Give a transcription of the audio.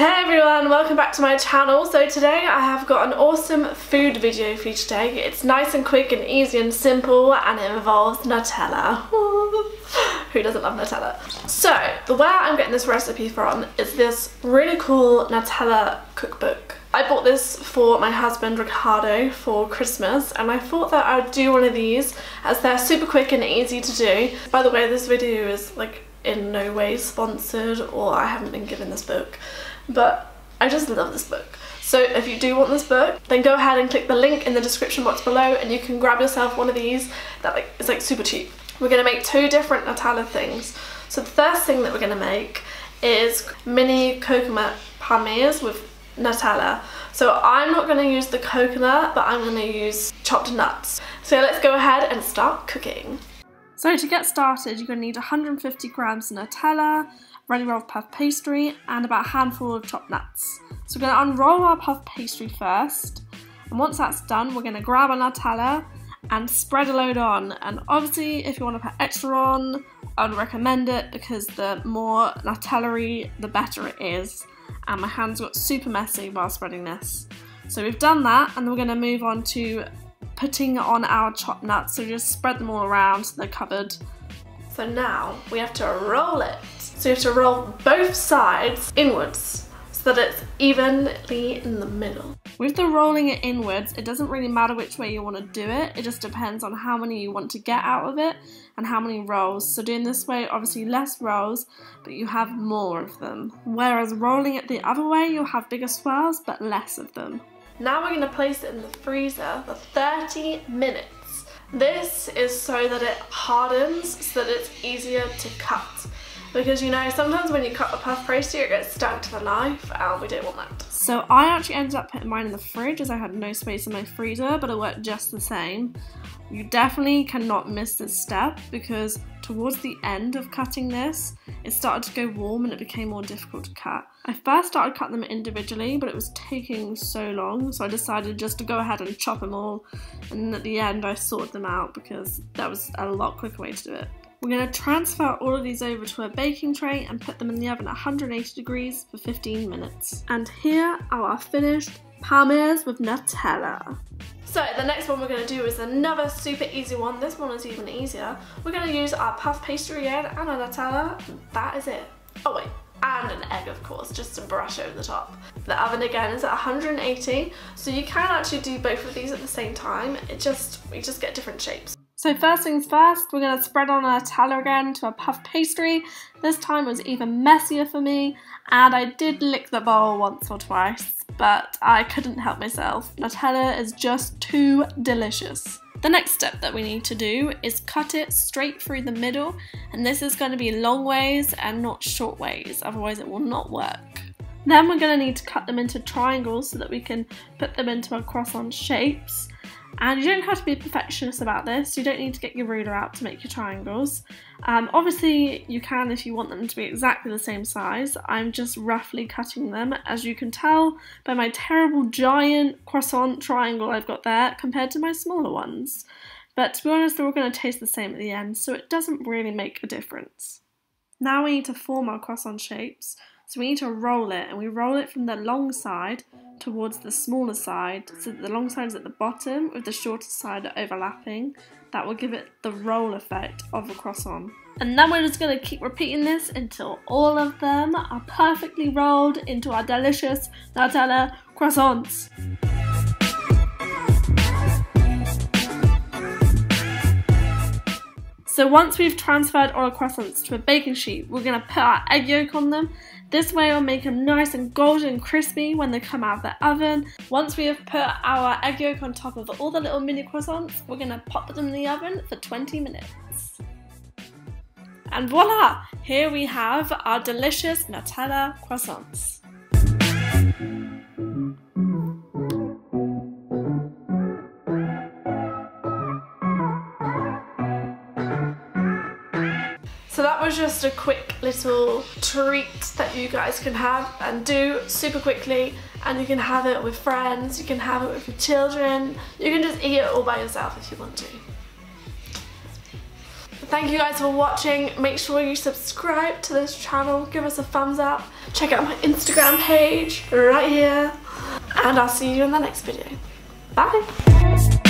Hey everyone, welcome back to my channel. So today I have got an awesome food video for you today. It's nice and quick and easy and simple, and it involves Nutella. Who doesn't love Nutella? So where I'm getting this recipe from is this really cool Nutella cookbook. I bought this for my husband Ricardo for Christmas, and I thought that I'd do one of these as they're super quick and easy to do. By the way, this video is like in no way sponsored, or I haven't been given this book, but I just love this book. So if you do want this book, then go ahead and click the link in the description box below and you can grab yourself one of these that it's like super cheap. We're going to make two different Nutella things. So the first thing that we're going to make is mini coconut palmers with Nutella. So I'm not going to use the coconut, but I'm going to use chopped nuts. So let's go ahead and start cooking. So to get started, you're going to need 150 grams of Nutella, ready rolled puff pastry, and about a handful of chopped nuts. So we're going to unroll our puff pastry first, and once that's done, we're going to grab our Nutella and spread a load on. And obviously, if you want to put extra on, I would recommend it, because the more Nutella-y, the better it is. And my hands got super messy while spreading this. So we've done that, and then we're going to move on to putting on our chopped nuts. So just spread them all around so they're covered. So now we have to roll it. So you have to roll both sides inwards so that it's evenly in the middle. With the rolling it inwards, it doesn't really matter which way you want to do it. It just depends on how many you want to get out of it and how many rolls. So doing this way, obviously less rolls, but you have more of them. Whereas rolling it the other way, you'll have bigger swirls, but less of them. Now we're going to place it in the freezer for 30 minutes. This is so that it hardens, so that it's easier to cut. Because, you know, sometimes when you cut a puff pastry, it gets stuck to the knife, and we don't want that. So I actually ended up putting mine in the fridge as I had no space in my freezer, but it worked just the same. You definitely cannot miss this step, because towards the end of cutting this, it started to go warm and it became more difficult to cut. I first started cutting them individually, but it was taking so long, so I decided just to go ahead and chop them all, and at the end I sorted them out because that was a lot quicker way to do it. We're going to transfer all of these over to a baking tray and put them in the oven at 180 degrees for 15 minutes. And here are our finished palmers with Nutella. So the next one we're going to do is another super easy one. This one is even easier. We're going to use our puff pastry again and our Nutella. That is it. Oh wait, and an egg of course, just to brush over the top. The oven again is at 180, so you can actually do both of these at the same time. We just get different shapes. So first things first, we're going to spread on our Nutella again to a puff pastry. This time it was even messier for me, and I did lick the bowl once or twice, but I couldn't help myself. Nutella is just too delicious. The next step that we need to do is cut it straight through the middle, and this is going to be long ways and not short ways, otherwise it will not work. Then we're going to need to cut them into triangles so that we can put them into our croissant shapes. And you don't have to be a perfectionist about this. You don't need to get your ruler out to make your triangles. Obviously you can if you want them to be exactly the same size. I'm just roughly cutting them, as you can tell by my terrible giant croissant triangle I've got there compared to my smaller ones. But to be honest, they're all going to taste the same at the end, so it doesn't really make a difference. Now we need to form our croissant shapes. So we need to roll it, and we roll it from the long side towards the smaller side, so that the long side is at the bottom with the shorter side overlapping. That will give it the roll effect of a croissant. And then we're just going to keep repeating this until all of them are perfectly rolled into our delicious Nutella croissants. So once we've transferred all our croissants to a baking sheet, we're going to put our egg yolk on them. This way it'll make them nice and golden and crispy when they come out of the oven. Once we have put our egg yolk on top of all the little mini croissants, we're going to pop them in the oven for 20 minutes. And voila! Here we have our delicious Nutella croissants. So that was just a quick little treat that you guys can have and do super quickly, and you can have it with friends, you can have it with your children, you can just eat it all by yourself if you want to. Thank you guys for watching. Make sure you subscribe to this channel, give us a thumbs up, check out my Instagram page right here, and I'll see you in the next video. Bye.